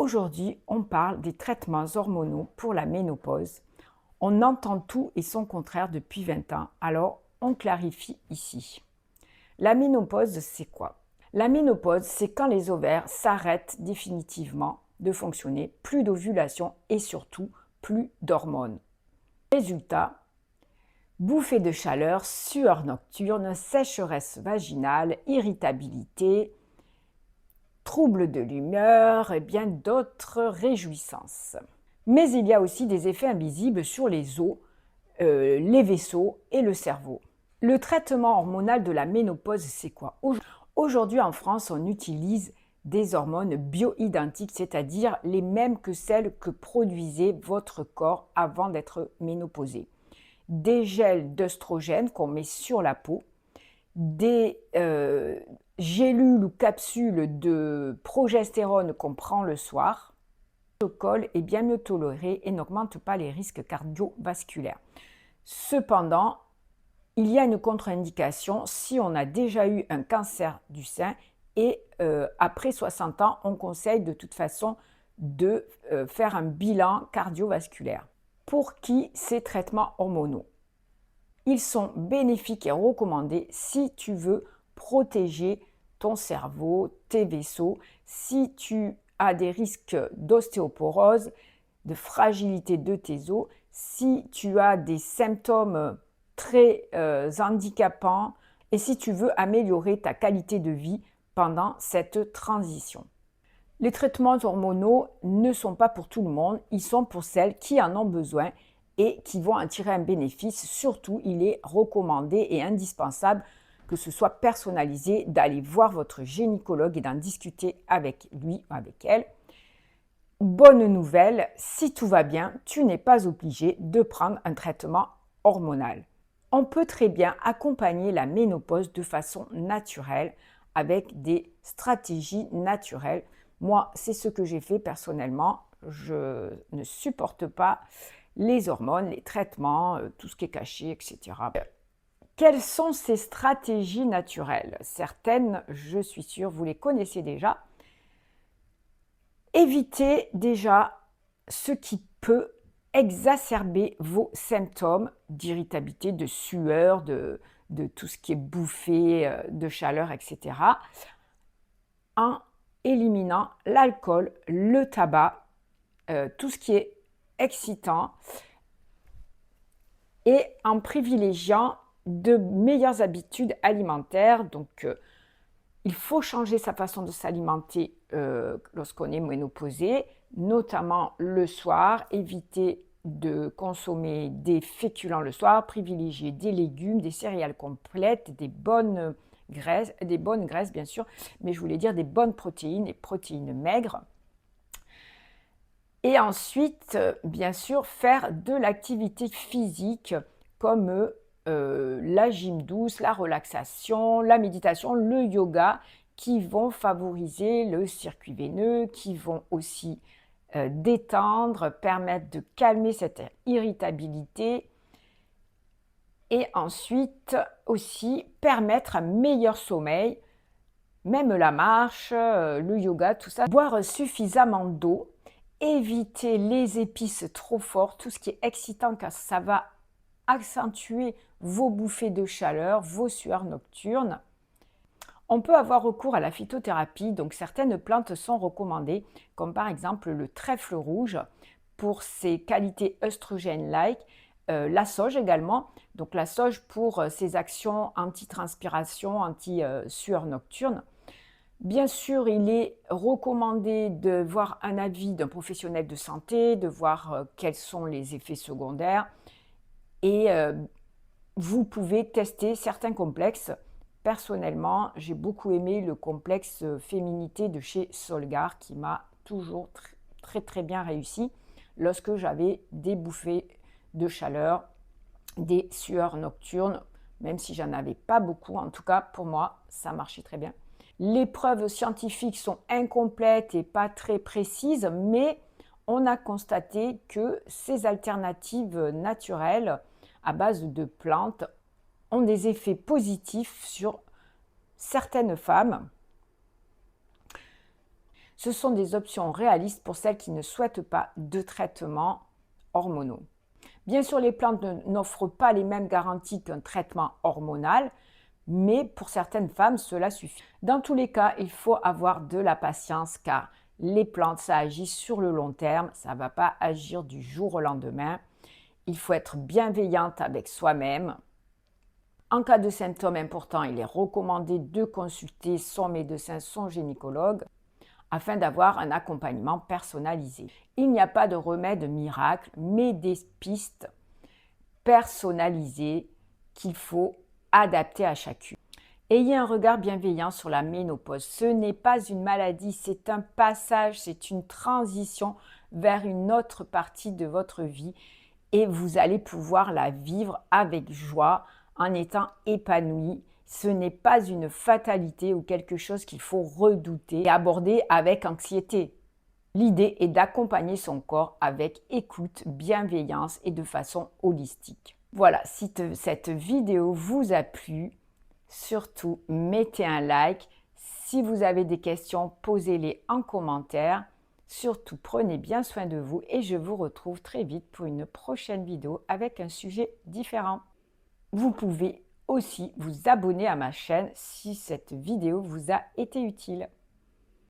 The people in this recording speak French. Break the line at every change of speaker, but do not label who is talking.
Aujourd'hui, on parle des traitements hormonaux pour la ménopause. On entend tout et son contraire depuis 20 ans, alors on clarifie ici. La ménopause, c'est quoi? La ménopause, c'est quand les ovaires s'arrêtent définitivement de fonctionner, plus d'ovulation et surtout plus d'hormones. Résultat, bouffées de chaleur, sueur nocturne, sécheresse vaginale, irritabilité, troubles de l'humeur et bien d'autres réjouissances. Mais il y a aussi des effets invisibles sur les os, les vaisseaux et le cerveau. Le traitement hormonal de la ménopause, c'est quoi? Aujourd'hui en France, on utilise des hormones bioidentiques, c'est-à-dire les mêmes que celles que produisait votre corps avant d'être ménopausé. Des gels d'œstrogène qu'on met sur la peau, des gélules ou capsules de progestérone qu'on prend le soir. Le protocole est bien mieux toléré et n'augmente pas les risques cardiovasculaires. Cependant, il y a une contre-indication si on a déjà eu un cancer du sein et après 60 ans, on conseille de toute façon de faire un bilan cardiovasculaire. Pour qui ces traitements hormonaux? Ils sont bénéfiques et recommandés si tu veux protéger ton cerveau, tes vaisseaux, si tu as des risques d'ostéoporose, de fragilité de tes os, si tu as des symptômes très handicapants et si tu veux améliorer ta qualité de vie pendant cette transition. Les traitements hormonaux ne sont pas pour tout le monde, ils sont pour celles qui en ont besoin et qui vont en tirer un bénéfice. Surtout, il est recommandé et indispensable que ce soit personnalisé, d'aller voir votre gynécologue et d'en discuter avec lui ou avec elle. Bonne nouvelle, si tout va bien, tu n'es pas obligé de prendre un traitement hormonal. On peut très bien accompagner la ménopause de façon naturelle avec des stratégies naturelles. Moi, c'est ce que j'ai fait personnellement. Je ne supporte pas les hormones, les traitements, tout ce qui est caché, etc. Quelles sont ces stratégies naturelles? Certaines, je suis sûre, vous les connaissez déjà. Évitez déjà ce qui peut exacerber vos symptômes d'irritabilité, de sueur, de tout ce qui est bouffée, de chaleur, etc. en éliminant l'alcool, le tabac, tout ce qui est excitant et en privilégiant de meilleures habitudes alimentaires. Donc, il faut changer sa façon de s'alimenter lorsqu'on est ménopausé, notamment le soir, éviter de consommer des féculents le soir, privilégier des légumes, des céréales complètes, des bonnes graisses bien sûr, mais je voulais dire des bonnes protéines et protéines maigres. Et ensuite, bien sûr, faire de l'activité physique comme la gym douce, la relaxation, la méditation, le yoga, qui vont favoriser le circuit veineux, qui vont aussi détendre, permettre de calmer cette irritabilité et ensuite aussi permettre un meilleur sommeil, même la marche, le yoga, tout ça. Boire suffisamment d'eau, éviter les épices trop fortes, tout ce qui est excitant car ça va accentuer vos bouffées de chaleur, vos sueurs nocturnes. On peut avoir recours à la phytothérapie, donc certaines plantes sont recommandées, comme par exemple le trèfle rouge pour ses qualités œstrogènes-like, la sauge également, donc la sauge pour ses actions anti-transpiration, anti-sueur nocturne. Bien sûr, il est recommandé de voir un avis d'un professionnel de santé, de voir quels sont les effets secondaires et vous pouvez tester certains complexes. Personnellement, j'ai beaucoup aimé le complexe féminité de chez Solgar qui m'a toujours très bien réussi lorsque j'avais des bouffées de chaleur, des sueurs nocturnes, même si j'en avais pas beaucoup, en tout cas pour moi, ça marchait très bien. Les preuves scientifiques sont incomplètes et pas très précises, mais on a constaté que ces alternatives naturelles à base de plantes ont des effets positifs sur certaines femmes. Ce sont des options réalistes pour celles qui ne souhaitent pas de traitements hormonaux. Bien sûr, les plantes n'offrent pas les mêmes garanties qu'un traitement hormonal, mais pour certaines femmes, cela suffit. Dans tous les cas, il faut avoir de la patience car les plantes, ça agit sur le long terme, ça ne va pas agir du jour au lendemain. Il faut être bienveillante avec soi-même. En cas de symptômes importants, il est recommandé de consulter son médecin, son gynécologue, afin d'avoir un accompagnement personnalisé. Il n'y a pas de remède miracle, mais des pistes personnalisées qu'il faut adapter à chacune. Ayez un regard bienveillant sur la ménopause. Ce n'est pas une maladie, c'est un passage, c'est une transition vers une autre partie de votre vie et vous allez pouvoir la vivre avec joie en étant épanoui. Ce n'est pas une fatalité ou quelque chose qu'il faut redouter et aborder avec anxiété. L'idée est d'accompagner son corps avec écoute, bienveillance et de façon holistique. Voilà, si cette vidéo vous a plu, surtout mettez un like. Si vous avez des questions, posez-les en commentaire. Surtout, prenez bien soin de vous et je vous retrouve très vite pour une prochaine vidéo avec un sujet différent. Vous pouvez aussi vous abonner à ma chaîne si cette vidéo vous a été utile.